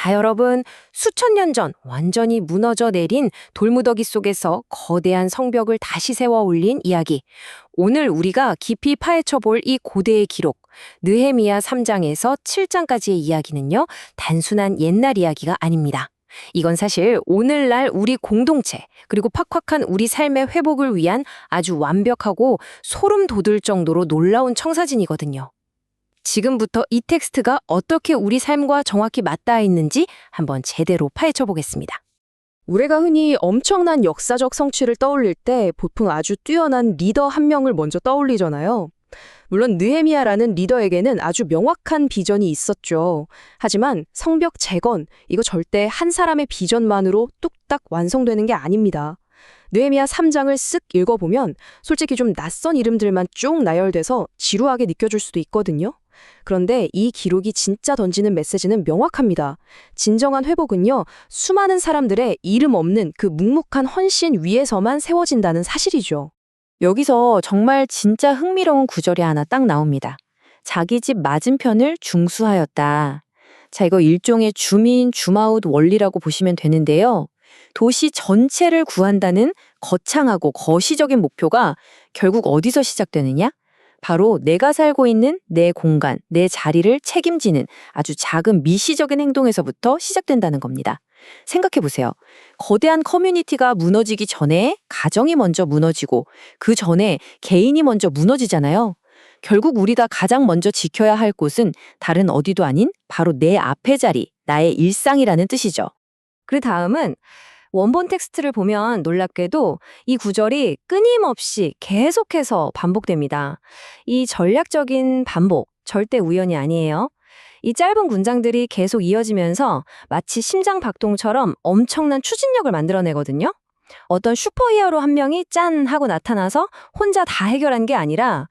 자, 여러분, 수천 년 전 완전히 무너져 내린 돌무더기 속에서 거대한 성벽을 다시 세워 올린 이야기. 오늘 우리가 깊이 파헤쳐 볼 이 고대의 기록, 느헤미야 3장에서 7장까지의 이야기는요, 단순한 옛날 이야기가 아닙니다. 이건 사실 오늘날 우리 공동체, 그리고 팍팍한 우리 삶의 회복을 위한 아주 완벽하고 소름 돋을 정도로 놀라운 청사진이거든요. 지금부터 이 텍스트가 어떻게 우리 삶과 정확히 맞닿아 있는지 한번 제대로 파헤쳐 보겠습니다. 우리가 흔히 엄청난 역사적 성취를 떠올릴 때 보통 아주 뛰어난 리더 한 명을 먼저 떠올리잖아요. 물론 느헤미야라는 리더에게는 아주 명확한 비전이 있었죠. 하지만 성벽 재건, 이거 절대 한 사람의 비전만으로 뚝딱 완성되는 게 아닙니다. 느헤미야 3장을 쓱 읽어보면 솔직히 좀 낯선 이름들만 쭉 나열돼서 지루하게 느껴질 수도 있거든요. 그런데 이 기록이 진짜 던지는 메시지는 명확합니다. 진정한 회복은요, 수많은 사람들의 이름 없는 그 묵묵한 헌신 위에서만 세워진다는 사실이죠. 여기서 정말 진짜 흥미로운 구절이 하나 딱 나옵니다. 자기 집 맞은편을 중수하였다. 자, 이거 일종의 주민 줌아웃 원리라고 보시면 되는데요. 도시 전체를 구한다는 거창하고 거시적인 목표가 결국 어디서 시작되느냐? 바로 내가 살고 있는 내 공간, 내 자리를 책임지는 아주 작은 미시적인 행동에서부터 시작된다는 겁니다. 생각해 보세요. 거대한 커뮤니티가 무너지기 전에 가정이 먼저 무너지고 그 전에 개인이 먼저 무너지잖아요. 결국 우리가 가장 먼저 지켜야 할 곳은 다른 어디도 아닌 바로 내 앞의 자리, 나의 일상이라는 뜻이죠. 그 다음은 원본 텍스트를 보면 놀랍게도 이 구절이 끊임없이 계속해서 반복됩니다. 이 전략적인 반복, 절대 우연이 아니에요. 이 짧은 문장들이 계속 이어지면서 마치 심장박동처럼 엄청난 추진력을 만들어내거든요. 어떤 슈퍼히어로 한 명이 짠 하고 나타나서 혼자 다 해결한 게 아니라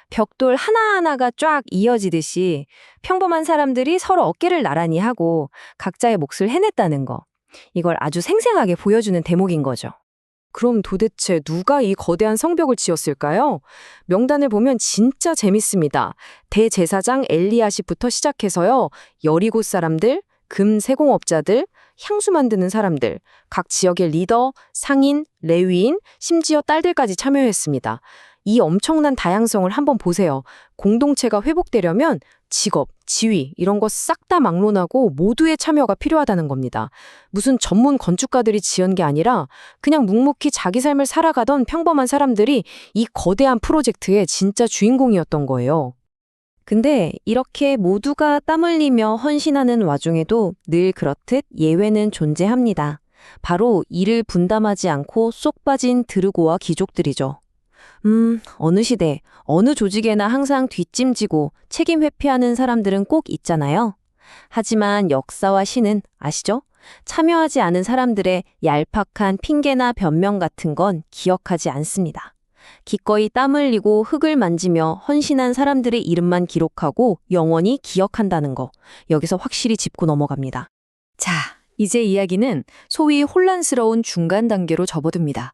벽돌 하나하나가 쫙 이어지듯이 평범한 사람들이 서로 어깨를 나란히 하고 각자의 몫을 해냈다는 거. 이걸 아주 생생하게 보여주는 대목인 거죠. 그럼 도대체 누가 이 거대한 성벽을 지었을까요? 명단을 보면 진짜 재밌습니다. 대제사장 엘리야십부터 시작해서요. 여리고 사람들, 금 세공업자들, 향수 만드는 사람들, 각 지역의 리더, 상인, 레위인, 심지어 딸들까지 참여했습니다. 이 엄청난 다양성을 한번 보세요. 공동체가 회복되려면 직업, 지위 이런 거 싹 다 막론하고 모두의 참여가 필요하다는 겁니다. 무슨 전문 건축가들이 지은 게 아니라 그냥 묵묵히 자기 삶을 살아가던 평범한 사람들이 이 거대한 프로젝트의 진짜 주인공이었던 거예요. 근데 이렇게 모두가 땀 흘리며 헌신하는 와중에도 늘 그렇듯 예외는 존재합니다. 바로 이를 분담하지 않고 쏙 빠진 드르고와 귀족들이죠. 어느 시대, 어느 조직에나 항상 뒷짐지고 책임 회피하는 사람들은 꼭 있잖아요. 하지만 역사와 신은 아시죠? 참여하지 않은 사람들의 얄팍한 핑계나 변명 같은 건 기억하지 않습니다. 기꺼이 땀 흘리고 흙을 만지며 헌신한 사람들의 이름만 기록하고 영원히 기억한다는 거, 여기서 확실히 짚고 넘어갑니다. 자, 이제 이야기는 소위 혼란스러운 중간 단계로 접어듭니다.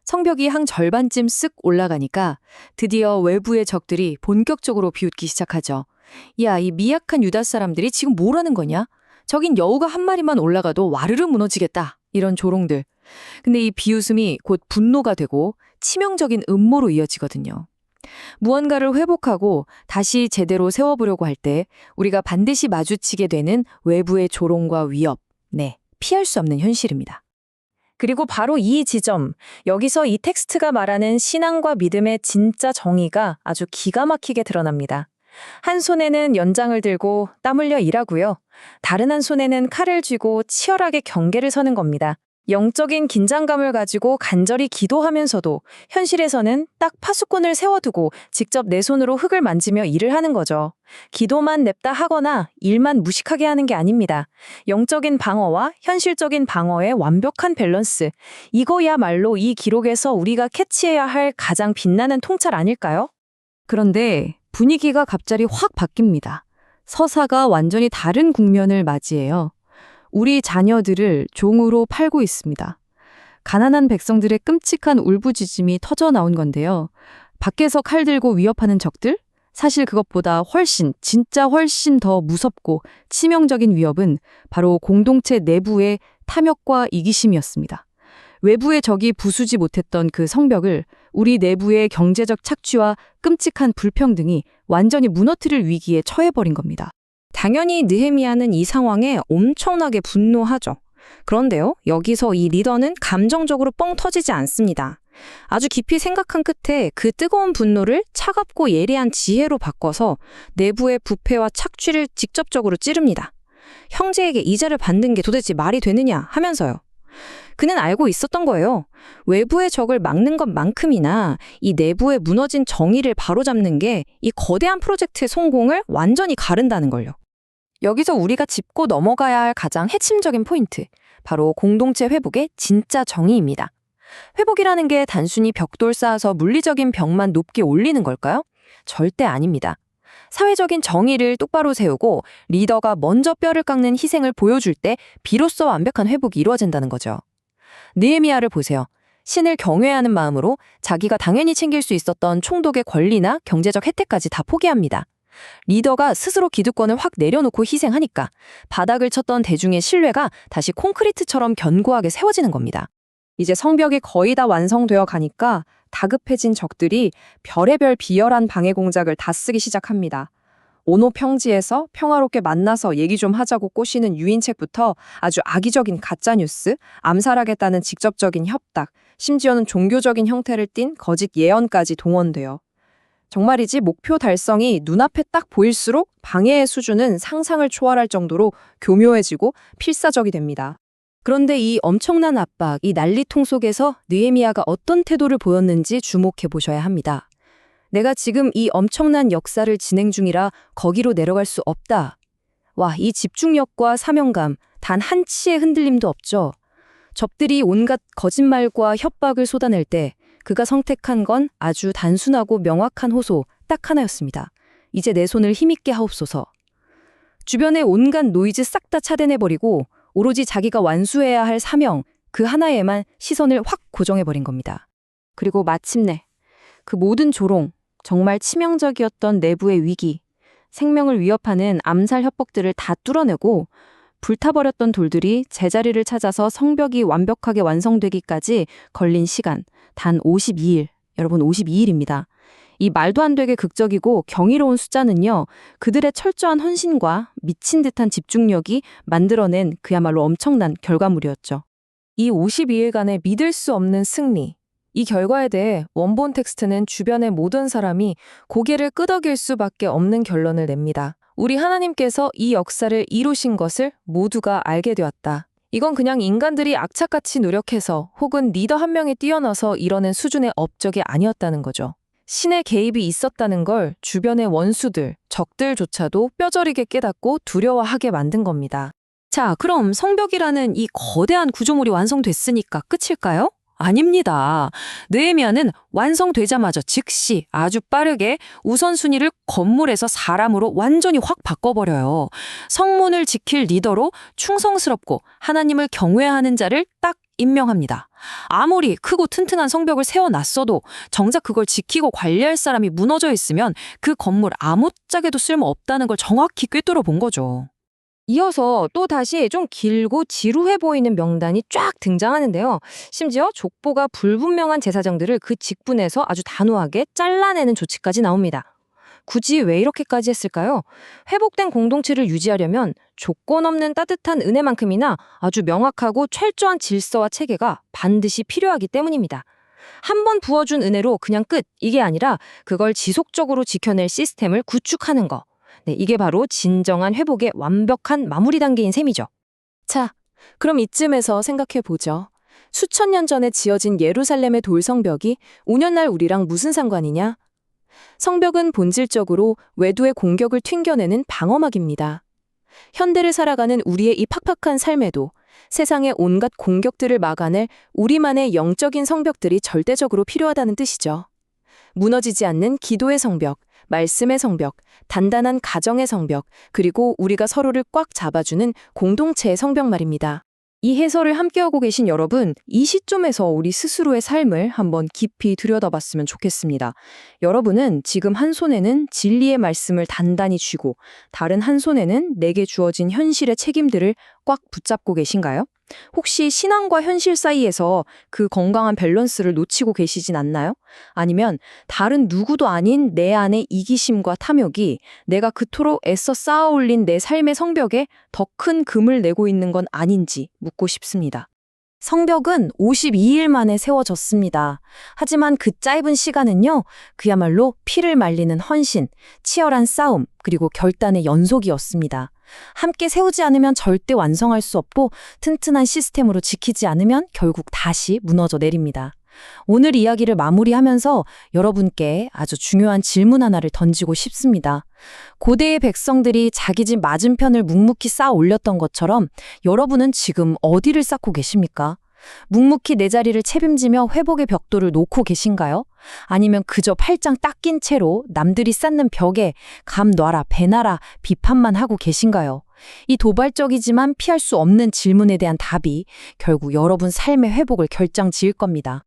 성벽이 한 절반쯤 쓱 올라가니까 드디어 외부의 적들이 본격적으로 비웃기 시작하죠. 야, 이 미약한 유다 사람들이 지금 뭐라는 거냐? 저긴 여우가 한 마리만 올라가도 와르르 무너지겠다. 이런 조롱들. 근데 이 비웃음이 곧 분노가 되고 치명적인 음모로 이어지거든요. 무언가를 회복하고 다시 제대로 세워보려고 할 때 우리가 반드시 마주치게 되는 외부의 조롱과 위협. 네, 피할 수 없는 현실입니다. 그리고 바로 이 지점, 여기서 이 텍스트가 말하는 신앙과 믿음의 진짜 정의가 아주 기가 막히게 드러납니다. 한 손에는 연장을 들고 땀 흘려 일하고요. 다른 한 손에는 칼을 쥐고 치열하게 경계를 서는 겁니다. 영적인 긴장감을 가지고 간절히 기도하면서도 현실에서는 딱 파수꾼을 세워두고 직접 내 손으로 흙을 만지며 일을 하는 거죠. 기도만 냅다 하거나 일만 무식하게 하는 게 아닙니다. 영적인 방어와 현실적인 방어의 완벽한 밸런스. 이거야말로 이 기록에서 우리가 캐치해야 할 가장 빛나는 통찰 아닐까요? 그런데 분위기가 갑자기 확 바뀝니다. 서사가 완전히 다른 국면을 맞이해요. 우리 자녀들을 종으로 팔고 있습니다. 가난한 백성들의 끔찍한 울부짖음이 터져 나온 건데요. 밖에서 칼 들고 위협하는 적들, 사실 그것보다 진짜 훨씬 더 무섭고 치명적인 위협은 바로 공동체 내부의 탐욕과 이기심이었습니다. 외부의 적이 부수지 못했던 그 성벽을 우리 내부의 경제적 착취와 끔찍한 불평등이 완전히 무너뜨릴 위기에 처해버린 겁니다. 당연히 느헤미야는 이 상황에 엄청나게 분노하죠. 그런데요, 여기서 이 리더는 감정적으로 뻥 터지지 않습니다. 아주 깊이 생각한 끝에 그 뜨거운 분노를 차갑고 예리한 지혜로 바꿔서 내부의 부패와 착취를 직접적으로 찌릅니다. 형제에게 이자를 받는 게 도대체 말이 되느냐 하면서요. 그는 알고 있었던 거예요. 외부의 적을 막는 것만큼이나 이 내부에 무너진 정의를 바로잡는 게 이 거대한 프로젝트의 성공을 완전히 가른다는 걸요. 여기서 우리가 짚고 넘어가야 할 가장 핵심적인 포인트, 바로 공동체 회복의 진짜 정의입니다. 회복이라는 게 단순히 벽돌 쌓아서 물리적인 벽만 높게 올리는 걸까요? 절대 아닙니다. 사회적인 정의를 똑바로 세우고 리더가 먼저 뼈를 깎는 희생을 보여줄 때 비로소 완벽한 회복이 이루어진다는 거죠. 느헤미야를 보세요. 신을 경외하는 마음으로 자기가 당연히 챙길 수 있었던 총독의 권리나 경제적 혜택까지 다 포기합니다. 리더가 스스로 기득권을 확 내려놓고 희생하니까 바닥을 쳤던 대중의 신뢰가 다시 콘크리트처럼 견고하게 세워지는 겁니다. 이제 성벽이 거의 다 완성되어 가니까 다급해진 적들이 별의별 비열한 방해 공작을 다 쓰기 시작합니다. 오노 평지에서 평화롭게 만나서 얘기 좀 하자고 꼬시는 유인책부터 아주 악의적인 가짜뉴스, 암살하겠다는 직접적인 협박, 심지어는 종교적인 형태를 띤 거짓 예언까지 동원돼요. 정말이지 목표 달성이 눈앞에 딱 보일수록 방해의 수준은 상상을 초월할 정도로 교묘해지고 필사적이 됩니다. 그런데 이 엄청난 압박, 이 난리통 속에서 느헤미야가 어떤 태도를 보였는지 주목해 보셔야 합니다. 내가 지금 이 엄청난 역사를 진행 중이라 거기로 내려갈 수 없다. 와, 이 집중력과 사명감, 단 한치의 흔들림도 없죠. 적들이 온갖 거짓말과 협박을 쏟아낼 때 그가 선택한 건 아주 단순하고 명확한 호소, 딱 하나였습니다. 이제 내 손을 힘있게 하옵소서. 주변의 온갖 노이즈 싹 다 차단해버리고 오로지 자기가 완수해야 할 사명, 그 하나에만 시선을 확 고정해버린 겁니다. 그리고 마침내 그 모든 조롱, 정말 치명적이었던 내부의 위기, 생명을 위협하는 암살 협박들을 다 뚫어내고 불타버렸던 돌들이 제자리를 찾아서 성벽이 완벽하게 완성되기까지 걸린 시간, 단 52일. 여러분, 52일입니다. 이 말도 안 되게 극적이고 경이로운 숫자는요, 그들의 철저한 헌신과 미친 듯한 집중력이 만들어낸 그야말로 엄청난 결과물이었죠. 이 52일간의 믿을 수 없는 승리. 이 결과에 대해 원본 텍스트는 주변의 모든 사람이 고개를 끄덕일 수밖에 없는 결론을 냅니다. 우리 하나님께서 이 역사를 이루신 것을 모두가 알게 되었다. 이건 그냥 인간들이 악착같이 노력해서 혹은 리더 한 명이 뛰어나서 이뤄낸 수준의 업적이 아니었다는 거죠. 신의 개입이 있었다는 걸 주변의 원수들, 적들조차도 뼈저리게 깨닫고 두려워하게 만든 겁니다. 자, 그럼 성벽이라는 이 거대한 구조물이 완성됐으니까 끝일까요? 아닙니다. 느헤미야는 완성되자마자 즉시 아주 빠르게 우선순위를 건물에서 사람으로 완전히 확 바꿔버려요. 성문을 지킬 리더로 충성스럽고 하나님을 경외하는 자를 딱 임명합니다. 아무리 크고 튼튼한 성벽을 세워놨어도 정작 그걸 지키고 관리할 사람이 무너져 있으면 그 건물 아무짝에도 쓸모없다는 걸 정확히 꿰뚫어 본 거죠. 이어서 또 다시 좀 길고 지루해 보이는 명단이 쫙 등장하는데요. 심지어 족보가 불분명한 제사장들을 그 직분에서 아주 단호하게 잘라내는 조치까지 나옵니다. 굳이 왜 이렇게까지 했을까요? 회복된 공동체를 유지하려면 조건 없는 따뜻한 은혜만큼이나 아주 명확하고 철저한 질서와 체계가 반드시 필요하기 때문입니다. 한 번 부어준 은혜로 그냥 끝, 이게 아니라 그걸 지속적으로 지켜낼 시스템을 구축하는 거. 네, 이게 바로 진정한 회복의 완벽한 마무리 단계인 셈이죠. 자, 그럼 이쯤에서 생각해보죠. 수천 년 전에 지어진 예루살렘의 돌성벽이 오늘날 우리랑 무슨 상관이냐? 성벽은 본질적으로 외부의 공격을 튕겨내는 방어막입니다. 현대를 살아가는 우리의 이 팍팍한 삶에도 세상의 온갖 공격들을 막아낼 우리만의 영적인 성벽들이 절대적으로 필요하다는 뜻이죠. 무너지지 않는 기도의 성벽, 말씀의 성벽, 단단한 가정의 성벽, 그리고 우리가 서로를 꽉 잡아주는 공동체의 성벽 말입니다. 이 해설을 함께하고 계신 여러분, 이 시점에서 우리 스스로의 삶을 한번 깊이 들여다봤으면 좋겠습니다. 여러분은 지금 한 손에는 진리의 말씀을 단단히 쥐고 다른 한 손에는 내게 주어진 현실의 책임들을 꽉 붙잡고 계신가요? 혹시 신앙과 현실 사이에서 그 건강한 밸런스를 놓치고 계시진 않나요? 아니면 다른 누구도 아닌 내 안의 이기심과 탐욕이 내가 그토록 애써 쌓아 올린 내 삶의 성벽에 더 큰 금을 내고 있는 건 아닌지 묻고 싶습니다. 성벽은 52일 만에 세워졌습니다. 하지만 그 짧은 시간은요, 그야말로 피를 말리는 헌신, 치열한 싸움, 그리고 결단의 연속이었습니다. 함께 세우지 않으면 절대 완성할 수 없고 튼튼한 시스템으로 지키지 않으면 결국 다시 무너져 내립니다. 오늘 이야기를 마무리하면서 여러분께 아주 중요한 질문 하나를 던지고 싶습니다. 고대의 백성들이 자기 집 맞은편을 묵묵히 쌓아 올렸던 것처럼 여러분은 지금 어디를 쌓고 계십니까? 묵묵히 내 자리를 책임지며 회복의 벽돌을 놓고 계신가요? 아니면 그저 팔짱 딱 낀 채로 남들이 쌓는 벽에 감 놔라, 배나라 비판만 하고 계신가요? 이 도발적이지만 피할 수 없는 질문에 대한 답이 결국 여러분 삶의 회복을 결정지을 겁니다.